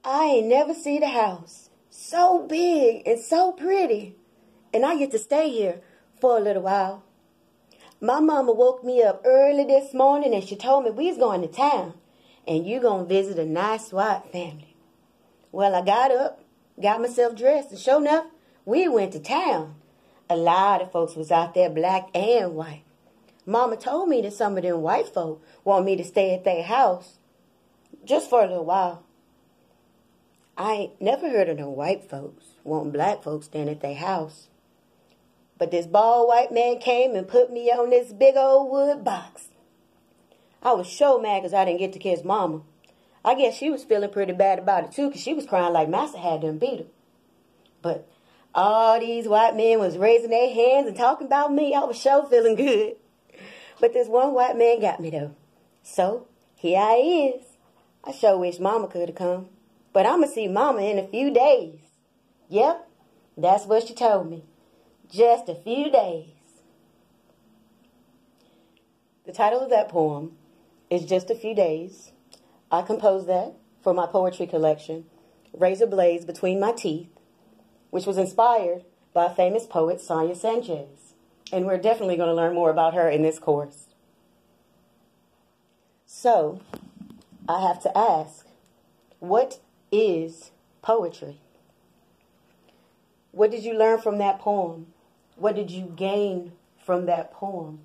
I ain't never seen a house so big and so pretty. And I get to stay here for a little while. My mama woke me up early this morning and she told me we's going to town. And you gonna visit a nice white family. Well, I got up, got myself dressed, and sure enough, we went to town. A lot of folks was out there, black and white. Mama told me that some of them white folk want me to stay at their house just for a little while. I ain't never heard of no white folks wanting black folks staying at their house. But this bald white man came and put me on this big old wood box. I was so mad because I didn't get to kiss Mama. I guess she was feeling pretty bad about it too because she was crying like Massa had done beat her. But all these white men was raising their hands and talking about me. I was sure feeling good. But this one white man got me though. So here I is. I sure wish Mama could have come. But I'm going to see Mama in a few days. Yep, that's what she told me. Just a few days. The title of that poem is Just a Few Days. I composed that for my poetry collection, Razor Blades Between My Teeth, which was inspired by famous poet Sonia Sanchez. And we're definitely going to learn more about her in this course. So, I have to ask, what is poetry? What did you learn from that poem? What did you gain from that poem?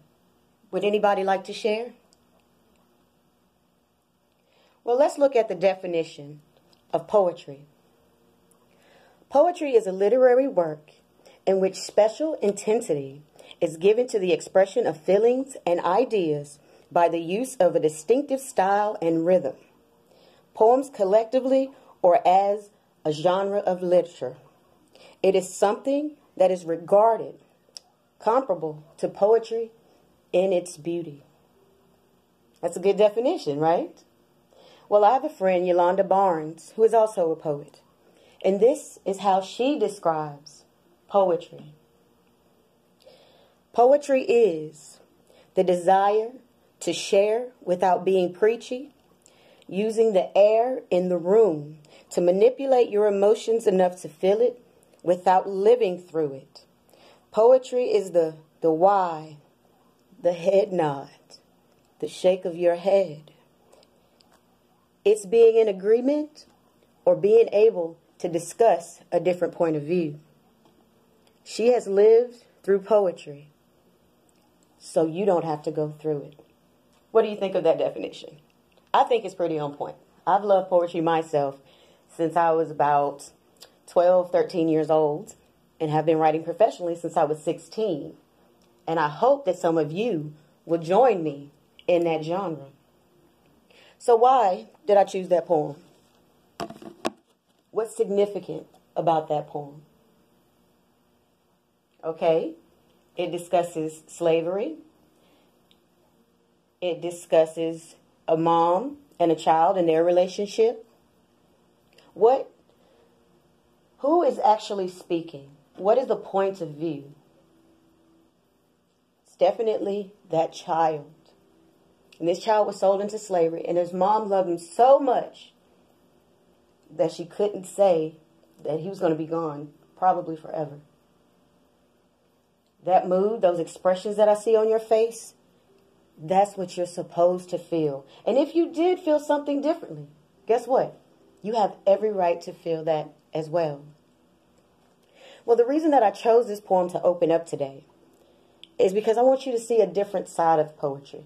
Would anybody like to share? Well, let's look at the definition of poetry. Poetry is a literary work in which special intensity is given to the expression of feelings and ideas by the use of a distinctive style and rhythm. Poems collectively or as a genre of literature. It is something that is regarded comparable to poetry in its beauty. That's a good definition, right? Well, I have a friend, Yolanda Barnes, who is also a poet. And this is how she describes poetry. Poetry is the desire to share without being preachy, using the air in the room to manipulate your emotions enough to feel it without living through it. Poetry is the why, the head nod, the shake of your head. It's being in agreement or being able to discuss a different point of view. She has lived through poetry, so you don't have to go through it. What do you think of that definition? I think it's pretty on point. I've loved poetry myself since I was about 12, 13 years old and have been writing professionally since I was 16. And I hope that some of you will join me in that genre. So why did I choose that poem? What's significant about that poem? Okay, it discusses slavery. It discusses a mom and a child and their relationship. Who is actually speaking? What is the point of view? It's definitely that child. And this child was sold into slavery, and his mom loved him so much that she couldn't say that he was going to be gone, probably forever. That mood, those expressions that I see on your face, that's what you're supposed to feel. And if you did feel something differently, guess what? You have every right to feel that as well. Well, the reason that I chose this poem to open up today is because I want you to see a different side of poetry.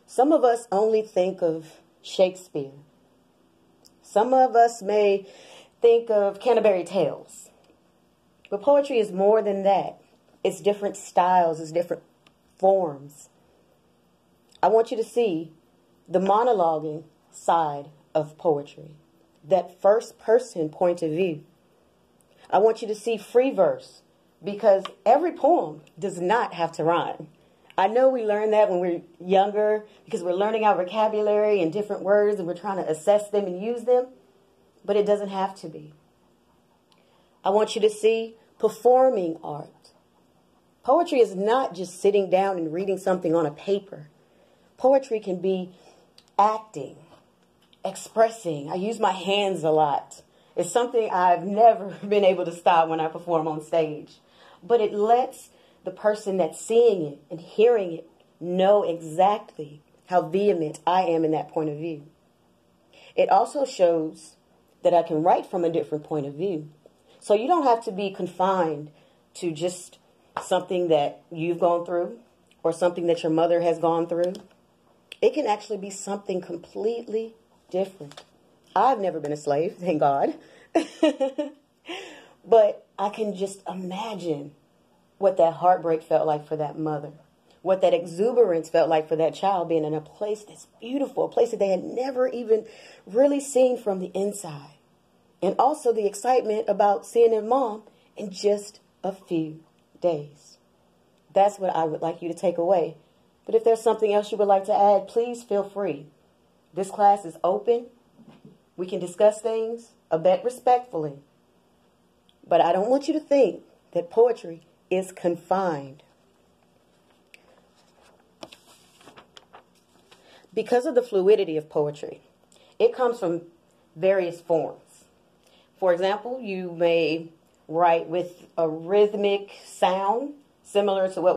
Some of us only think of Shakespeare. Some of us may think of Canterbury Tales. But poetry is more than that. It's different styles, it's different forms. I want you to see the monologuing side of poetry, that first person point of view. I want you to see free verse, because every poem does not have to rhyme. I know we learn that when we're younger because we're learning our vocabulary and different words and we're trying to assess them and use them, but it doesn't have to be. I want you to see performing art. Poetry is not just sitting down and reading something on a paper. Poetry can be acting, expressing. I use my hands a lot. It's something I've never been able to stop when I perform on stage. But it lets the person that's seeing it and hearing it know exactly how vehement I am in that point of view. It also shows that I can write from a different point of view. So you don't have to be confined to just something that you've gone through or something that your mother has gone through. It can actually be something completely different. I've never been a slave, thank God. But I can just imagine what that heartbreak felt like for that mother. What that exuberance felt like for that child being in a place that's beautiful, a place that they had never even really seen from the inside. And also the excitement about seeing their mom in just a few days. That's what I would like you to take away. But if there's something else you would like to add, please feel free. This class is open. We can discuss things a bit respectfully. But I don't want you to think that poetry is confined. Because of the fluidity of poetry, it comes from various forms. For example, you may write with a rhythmic sound similar to what